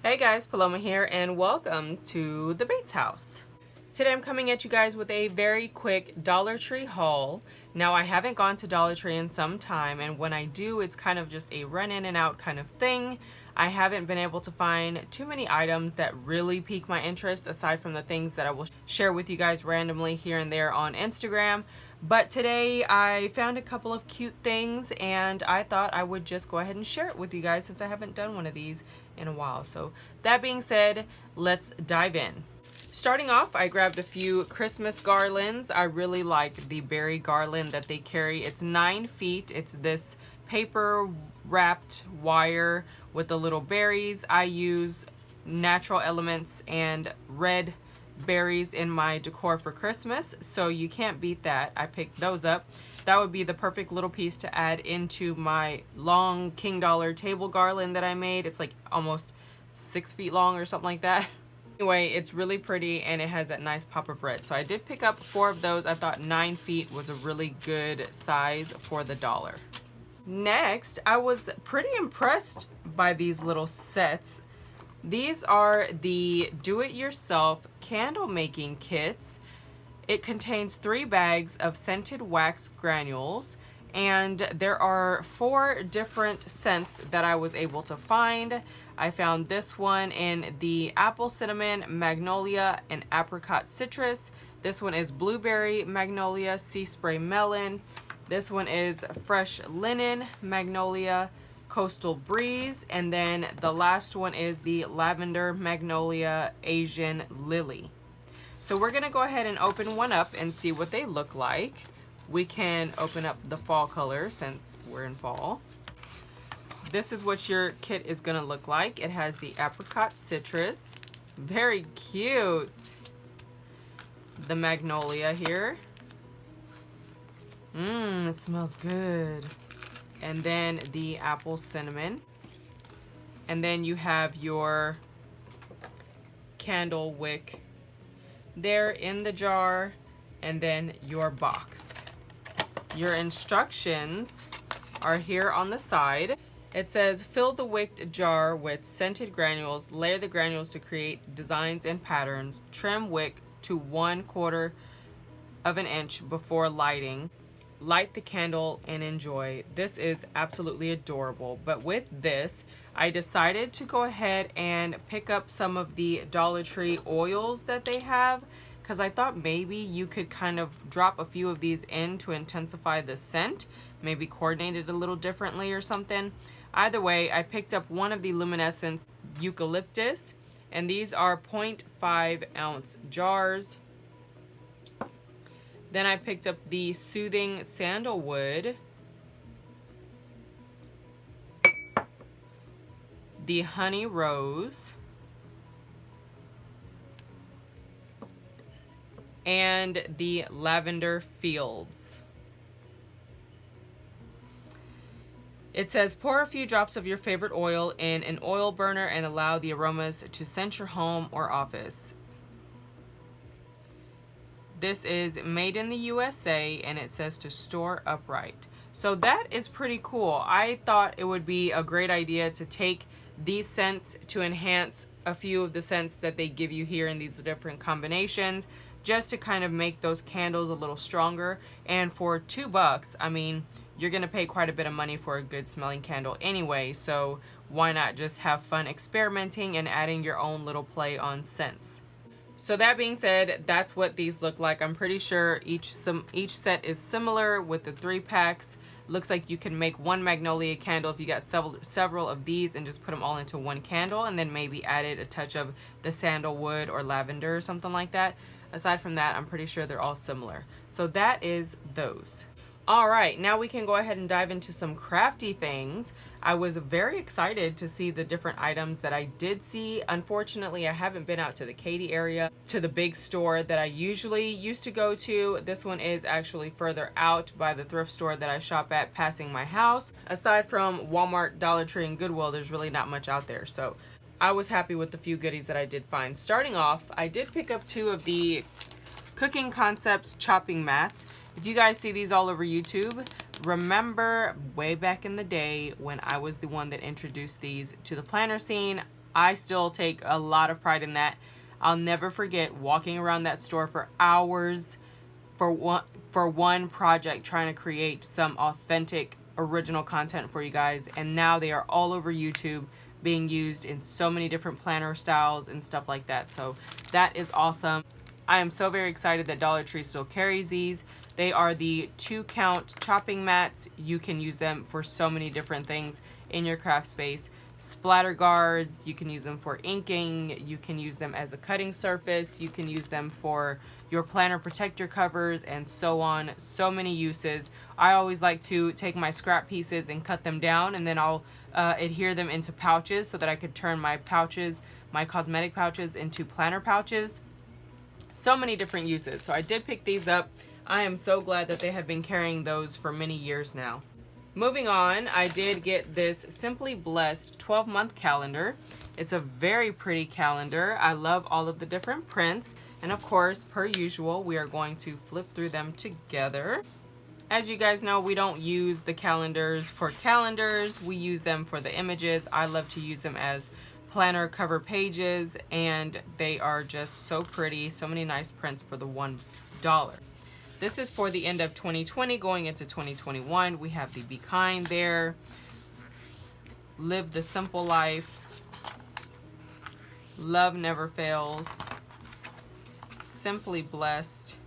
Hey guys, Paloma here and welcome to the Bates House. Today I'm coming at you guys with a very quick Dollar Tree haul. Now I haven't gone to Dollar Tree in some time, and when I do it's kind of just a run in and out kind of thing. I haven't been able to find too many items that really pique my interest aside from the things that I will share with you guys randomly here and there on Instagram. But today I found a couple of cute things and I thought I would just go ahead and share it with you guys since I haven't done one of these in a while. So that being said, let's dive in. Starting off, I grabbed a few Christmas garlands. I really like the berry garland that they carry. It's 9 feet. It's this paper wrapped wire with the little berries. I use natural elements and red berries in my decor for Christmas, so you can't beat that. I picked those up. That would be the perfect little piece to add into my long King Dollar table garland that I made. It's like almost 6 feet long or something like that. Anyway, it's really pretty and it has that nice pop of red. So I did pick up 4 of those. I thought 9 feet was a really good size for the dollar. Next, I was pretty impressed by these little sets. These are the do-it-yourself candle making kits. It contains 3 bags of scented wax granules, and there are 4 different scents that I was able to find. I found this one in the apple cinnamon, magnolia, and apricot citrus. This one is blueberry, magnolia, sea spray melon. This one is fresh linen, magnolia, coastal breeze, and then the last one is the lavender, magnolia, Asian lily. So we're gonna go ahead and open one up and see what they look like. We can open up the fall color since we're in fall. This is what your kit is gonna look like. It has the apricot citrus, very cute. The magnolia here. It smells good. And then the apple cinnamon. And then you have your candle wick there in the jar, and then your box. Your instructions are here on the side. It says fill the wicked jar with scented granules, layer the granules to create designs and patterns, trim wick to 1/4 of an inch before lighting. Light the candle and enjoy. This is absolutely adorable. But with this, I decided to go ahead and pick up some of the Dollar Tree oils that they have, because I thought maybe you could kind of drop a few of these in to intensify the scent, maybe coordinate it a little differently or something. Either way, I picked up one of the luminescence eucalyptus, and these are 0.5 ounce jars. Then I picked up the soothing sandalwood, the honey rose, and the lavender fields. It says pour a few drops of your favorite oil in an oil burner and allow the aromas to scent your home or office. This is made in the USA and it says to store upright. So that is pretty cool. I thought it would be a great idea to take these scents to enhance a few of the scents that they give you here in these different combinations, just to kind of make those candles a little stronger. And for $2, I mean, you're gonna pay quite a bit of money for a good smelling candle anyway, so why not just have fun experimenting and adding your own little play on scents. So that being said, that's what these look like. I'm pretty sure each set is similar with the 3 packs. Looks like you can make 1 magnolia candle if you got several of these and just put them all into 1 candle, and then maybe added a touch of the sandalwood or lavender or something like that. Aside from that, I'm pretty sure they're all similar. So that is those. All right, now we can go ahead and dive into some crafty things. I was very excited to see the different items that I did see. Unfortunately, I haven't been out to the Katy area, to the big store that I usually used to go to. This one is actually further out by the thrift store that I shop at passing my house. Aside from Walmart, Dollar Tree, and Goodwill, there's really not much out there. So I was happy with the few goodies that I did find. Starting off, I did pick up 2 of the Cooking Concepts chopping mats. If you guys see these all over YouTube, remember way back in the day when I was the one that introduced these to the planner scene, I still take a lot of pride in that. I'll never forget walking around that store for hours for one project, trying to create some authentic original content for you guys, and now they are all over YouTube, being used in so many different planner styles and stuff like that. So that is awesome. I am so very excited that Dollar Tree still carries these. They are the 2-count chopping mats. You can use them for so many different things in your craft space. Splatter guards, you can use them for inking, you can use them as a cutting surface, you can use them for your planner protector covers, and so on. So many uses. I always like to take my scrap pieces and cut them down, and then I'll adhere them into pouches so that I could turn my pouches, my cosmetic pouches, into planner pouches. So many different uses. So I did pick these up. I am so glad that they have been carrying those for many years now. Moving on, I did get this Simply Blessed 12-month calendar. It's a very pretty calendar. I love all of the different prints. And of course, per usual, we are going to flip through them together. As you guys know, we don't use the calendars for calendars. We use them for the images. I love to use them as planner cover pages, and they are just so pretty. So many nice prints for the $1. This is for the end of 2020 going into 2021. We have the Be Kind there. Live the Simple Life. Love Never Fails. Simply Blessed.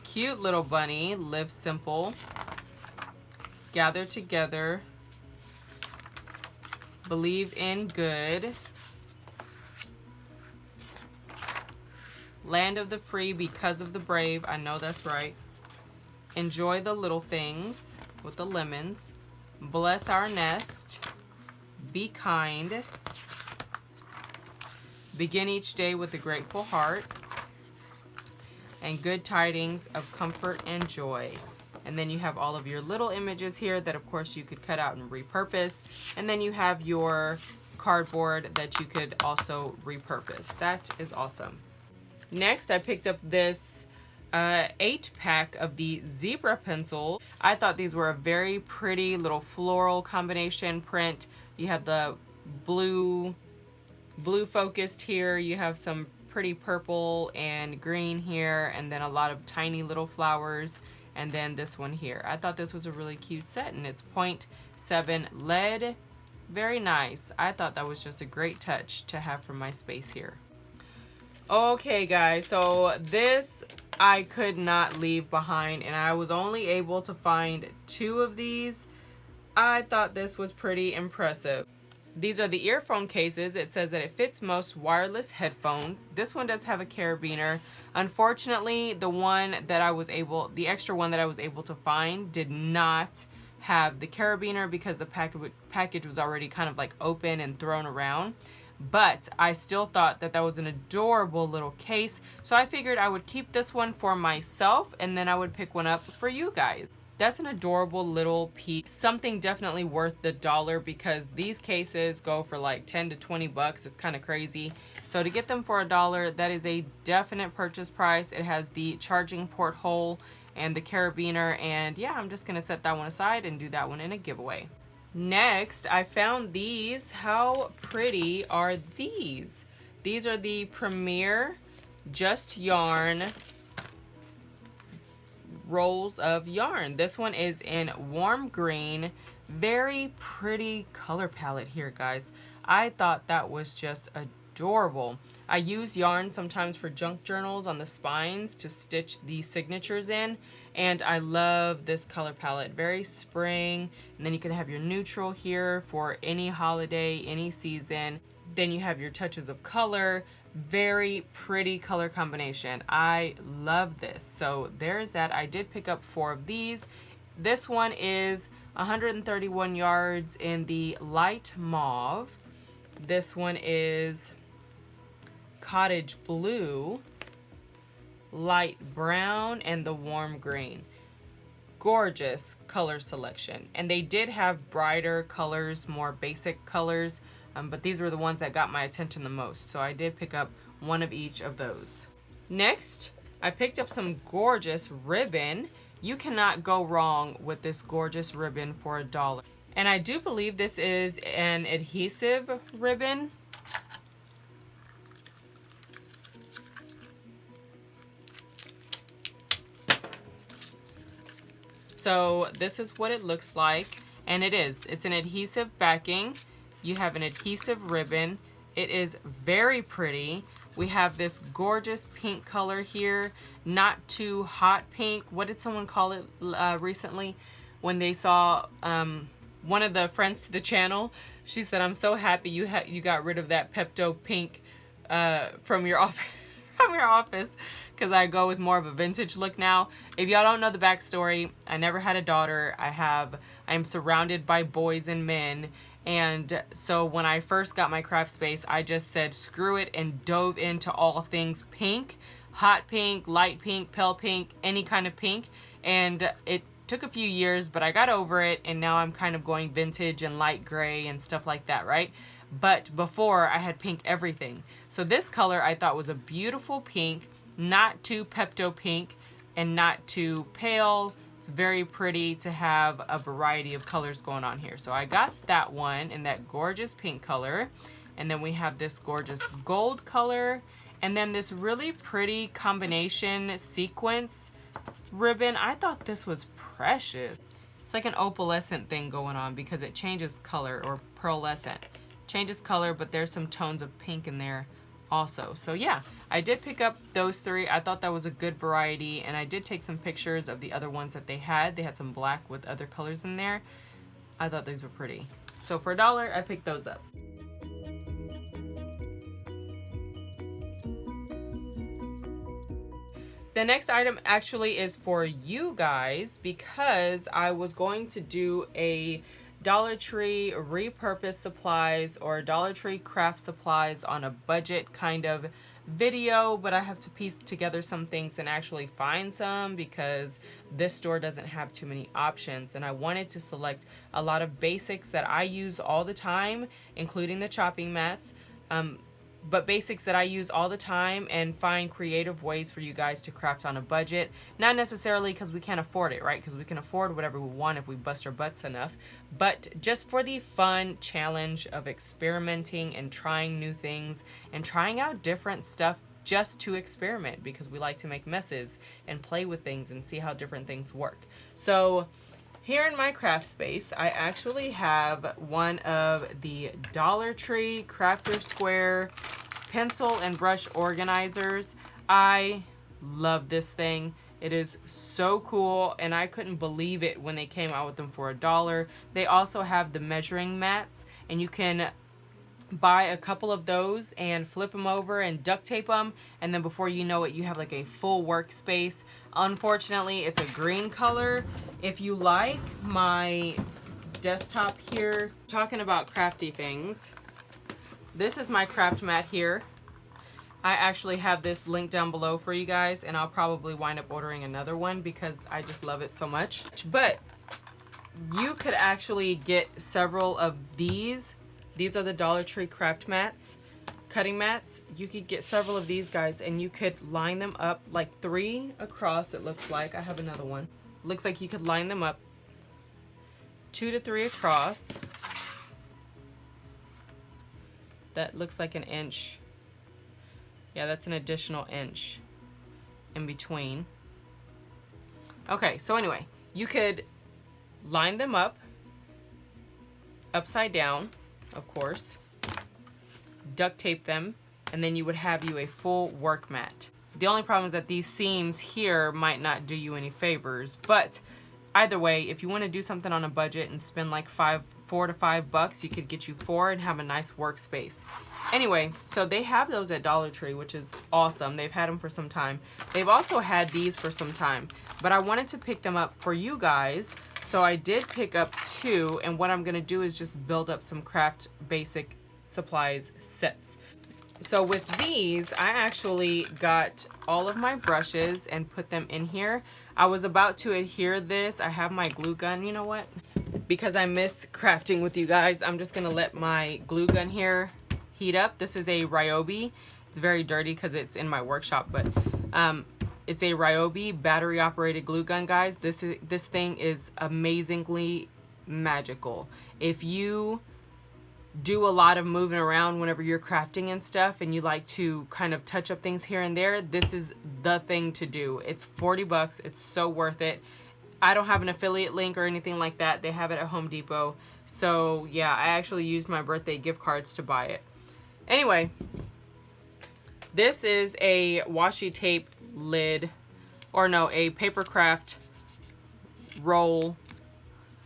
Cute little bunny. Live Simple. Gather Together. Believe in Good. Land of the Free because of the brave. I know that's right. Enjoy the Little Things with the lemons. Bless Our Nest. Be Kind. Begin each day with a grateful heart. And Good Tidings of Comfort and Joy. And then you have all of your little images here that of course you could cut out and repurpose. And then you have your cardboard that you could also repurpose. That is awesome. Next, I picked up this 8-pack of the zebra pencil. I thought these were a very pretty little floral combination print. You have the blue focused here. You have some pretty purple and green here, and then a lot of tiny little flowers, and then this one here. I thought this was a really cute set, and it's 0.7 lead. Very nice. I thought that was just a great touch to have for my space here. Okay guys, so this I could not leave behind, and I was only able to find 2 of these. I thought this was pretty impressive. These are the earphone cases. It says that it fits most wireless headphones. This one does have a carabiner. Unfortunately, the extra one that I was able to find did not have the carabiner because the package was already kind of like open and thrown around. But I still thought that that was an adorable little case, so I figured I would keep this one for myself and then I would pick one up for you guys. That's an adorable little piece. Something definitely worth the $1 because these cases go for like 10 to 20 bucks. It's kind of crazy. So to get them for $1, that is a definite purchase price. It has the charging port hole and the carabiner, and yeah, I'm just gonna set that one aside and do that one in a giveaway. Next, I found these. How pretty are these? These are the Premier Just Yarn rolls of yarn. This one is in warm green. Very pretty color palette here, guys. I thought that was just adorable. I use yarn sometimes for junk journals on the spines to stitch the signatures in, and I love this color palette. Very spring, and then you can have your neutral here for any holiday, any season. Then you have your touches of color. Very pretty color combination. I love this. So there's that. I did pick up 4 of these. This one is 131 yards in the light mauve. This one is cottage blue, light brown, and the warm green. Gorgeous color selection. And they did have brighter colors, more basic colors, but these were the ones that got my attention the most. So I did pick up 1 of each of those. Next, I picked up some gorgeous ribbon. You cannot go wrong with this gorgeous ribbon for $1. And I do believe this is an adhesive ribbon. So this is what it looks like, and it's an adhesive backing. You have an adhesive ribbon. It is very pretty. We have this gorgeous pink color here, not too hot pink. What did someone call it recently when they saw one of the friends to the channel? She said, "I'm so happy you got rid of that Pepto pink from your office." From your office, because I go with more of a vintage look now. If y'all don't know the backstory, I never had a daughter. I'm surrounded by boys and men, and so when I first got my craft space, I just said screw it and dove into all things pink, hot pink, light pink, pale pink, any kind of pink. And it took a few years, but I got over it, and now I'm kind of going vintage and light gray and stuff like that, right? But before, I had pink everything. So this color I thought was a beautiful pink, not too Pepto pink and not too pale. It's very pretty to have a variety of colors going on here. So I got that one in that gorgeous pink color. And then we have this gorgeous gold color. And then this really pretty combination sequence ribbon. I thought this was precious. It's like an opalescent thing going on because it changes color, or pearlescent. Changes color, but there's some tones of pink in there also. So yeah, I did pick up those three. I thought that was a good variety, and I did take some pictures of the other ones that they had. They had some black with other colors in there. I thought these were pretty. So for $1, I picked those up. The next item actually is for you guys, because I was going to do a Dollar Tree repurpose supplies or Dollar Tree craft supplies on a budget kind of video, but I have to piece together some things and actually find some because this store doesn't have too many options, and I wanted to select a lot of basics that I use all the time, including the chopping mats, but basics that I use all the time, and find creative ways for you guys to craft on a budget. Not necessarily because we can't afford it, right? Because we can afford whatever we want if we bust our butts enough, but just for the fun challenge of experimenting and trying new things and trying out different stuff just to experiment, because we like to make messes and play with things and see how different things work. So here in my craft space, I actually have one of the Dollar Tree Crafter Square pencil and brush organizers. I love this thing. It is so cool, and I couldn't believe it when they came out with them for $1. They also have the measuring mats, and you can buy a couple of those and flip them over and duct tape them, and then before you know it, you have like a full workspace. Unfortunately, it's a green color. If you like my desktop here, talking about crafty things, this is my craft mat here. I actually have this link down below for you guys, and I'll probably wind up ordering another one because I just love it so much. But you could actually get several of these. These are the Dollar Tree craft mats, cutting mats. You could get several of these guys, and you could line them up like 3 across, it looks like. I have another one. Looks like you could line them up 2 to 3 across. That looks like 1 inch. Yeah, that's an additional inch in between. Okay, so anyway, you could line them up upside down, of course, duct tape them, and then you would have you a full work mat. The only problem is that these seams here might not do you any favors, but either way, if you want to do something on a budget and spend like $4 to $5, you could get you 4 and have a nice workspace. Anyway, so they have those at Dollar Tree, which is awesome. They've had them for some time. They've also had these for some time, but I wanted to pick them up for you guys. So I did pick up 2, and what I'm gonna do is just build up some craft basic supplies sets. So with these, I actually got all of my brushes and put them in here. I was about to adhere this. I have my glue gun. You know what? Because I miss crafting with you guys, I'm just gonna let my glue gun here heat up. This is a Ryobi. It's very dirty because it's in my workshop, but it's a Ryobi battery operated glue gun, guys. This thing is amazingly magical. If you do a lot of moving around whenever you're crafting and stuff and you like to kind of touch up things here and there, this is the thing to do. It's 40 bucks. It's so worth it. I don't have an affiliate link or anything like that. They have it at Home Depot. So yeah, I actually used my birthday gift cards to buy it. Anyway, this is a washi tape lid, or no, a paper craft roll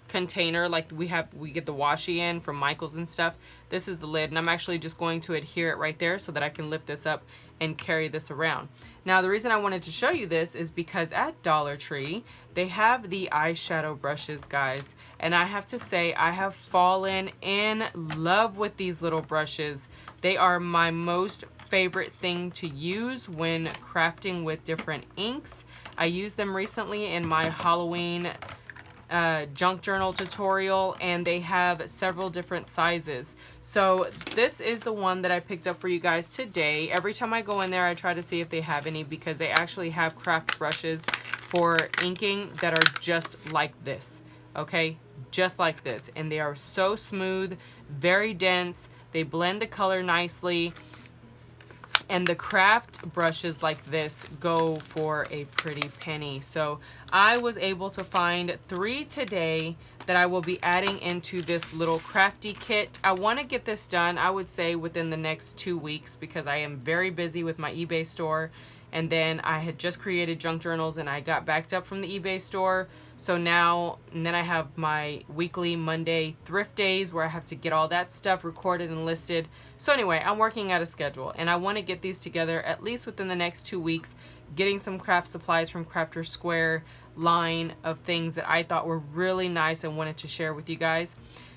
container like we get the washi in from Michael's and stuff. This is the lid, and I'm actually just going to adhere it right there so that I can lift this up and carry this around. Now the reason I wanted to show you this is because at Dollar Tree they have the eyeshadow brushes, guys, and I have to say I have fallen in love with these little brushes. They are my most favorite thing to use when crafting with different inks. I used them recently in my Halloween junk journal tutorial, and they have several different sizes. So this is the one that I picked up for you guys today. Every time I go in there I try to see if they have any, because they actually have craft brushes for inking that are just like this, okay, just like this, and they are so smooth, very dense, they blend the color nicely. And the craft brushes like this go for a pretty penny. So I was able to find 3 today that I will be adding into this little crafty kit. I want to get this done, I would say, within the next 2 weeks, because I am very busy with my eBay store. And then I had just created junk journals and I got backed up from the eBay store. So now, and then I have my weekly Monday thrift days where I have to get all that stuff recorded and listed. So anyway, I'm working out a schedule and I want to get these together at least within the next 2 weeks, getting some craft supplies from Crafter Square line of things that I thought were really nice and wanted to share with you guys.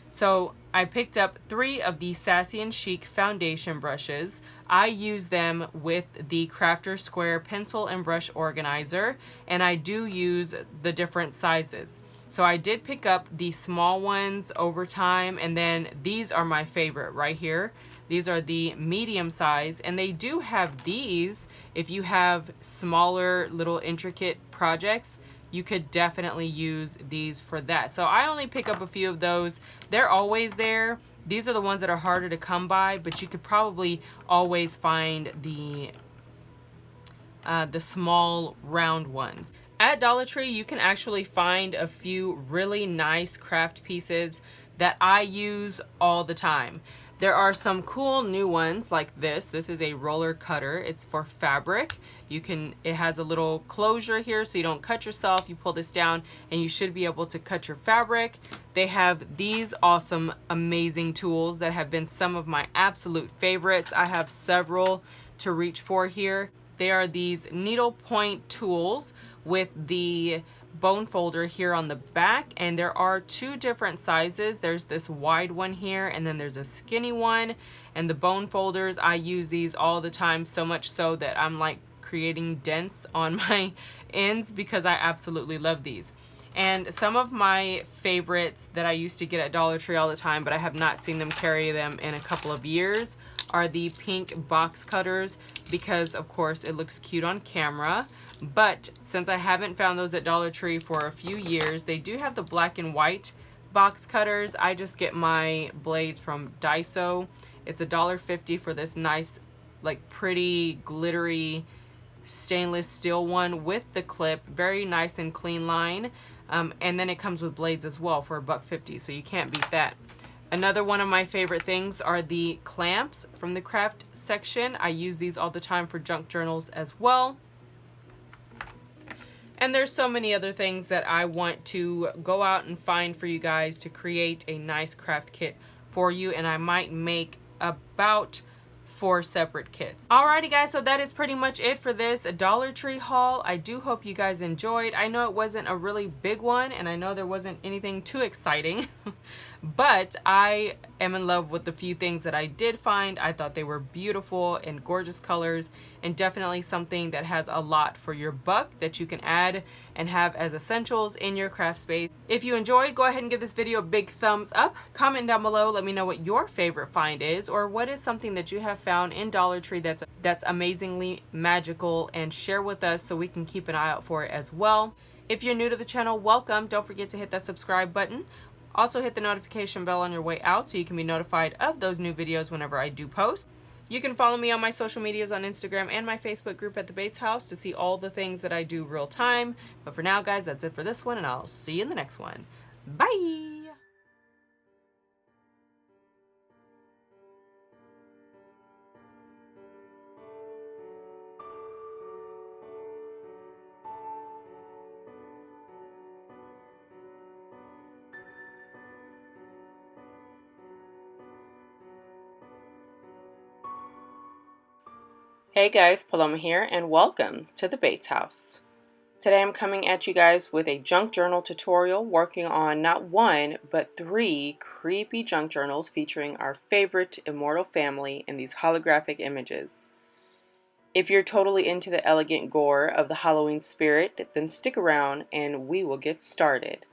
So I picked up 3 of the Sassy and Chic foundation brushes. I use them with the Crafter Square pencil and brush organizer, and I do use the different sizes. So I did pick up the small ones over time, and then these are my favorite right here. These are the medium size, and they do have these if you have smaller little intricate projects. You could definitely use these for that. So I only pick up a few of those. They're always there. These are the ones that are harder to come by, but you could probably always find the small round ones. At Dollar Tree, you can actually find a few really nice craft pieces that I use all the time. There are some cool new ones like this. This is a roller cutter. It's for fabric. It has a little closure here so you don't cut yourself. You pull this down and you should be able to cut your fabric. They have these awesome, amazing tools that have been some of my absolute favorites. I have several to reach for here. They are these needle point tools with the bone folder here on the back, and there are 2 different sizes. There's this wide one here, and then there's a skinny one. And the bone folders, I use these all the time, so much so that I'm like creating dents on my ends because I absolutely love these. And some of my favorites that I used to get at Dollar Tree all the time, but I have not seen them carry them in a couple of years, are the pink box cutters, because of course it looks cute on camera. But since I haven't found those at Dollar Tree for a few years, they do have the black and white box cutters. I just get my blades from Daiso. It's $1.50 for this nice, like pretty glittery stainless steel one with the clip. Very nice and clean line. And then it comes with blades as well for $1.50, so you can't beat that. Another one of my favorite things are the clamps from the craft section. I use these all the time for junk journals as well. And there's so many other things that I want to go out and find for you guys to create a nice craft kit for you, and I might make about 4 separate kits. Alrighty guys, so that is pretty much it for this Dollar Tree haul. I do hope you guys enjoyed. I know it wasn't a really big one, and I know there wasn't anything too exciting, but I am in love with the few things that I did find. I thought they were beautiful and gorgeous colors, and definitely something that has a lot for your buck that you can add and have as essentials in your craft space. If you enjoyed, go ahead and give this video a big thumbs up. Comment down below, let me know what your favorite find is, or what is something that you have found in Dollar Tree that's amazingly magical, and share with us so we can keep an eye out for it as well. If you're new to the channel, welcome. Don't forget to hit that subscribe button. Also hit the notification bell on your way out so you can be notified of those new videos whenever I do post. You can follow me on my social medias on Instagram and my Facebook group at The Bates House to see all the things that I do real time. But for now, guys, that's it for this one, and I'll see you in the next one. Bye! Hey guys, Paloma here, and welcome to the Bates House. Today I'm coming at you guys with a junk journal tutorial working on not one, but 3 creepy junk journals featuring our favorite immortal family in these holographic images. If you're totally into the elegant gore of the Halloween spirit, then stick around and we will get started.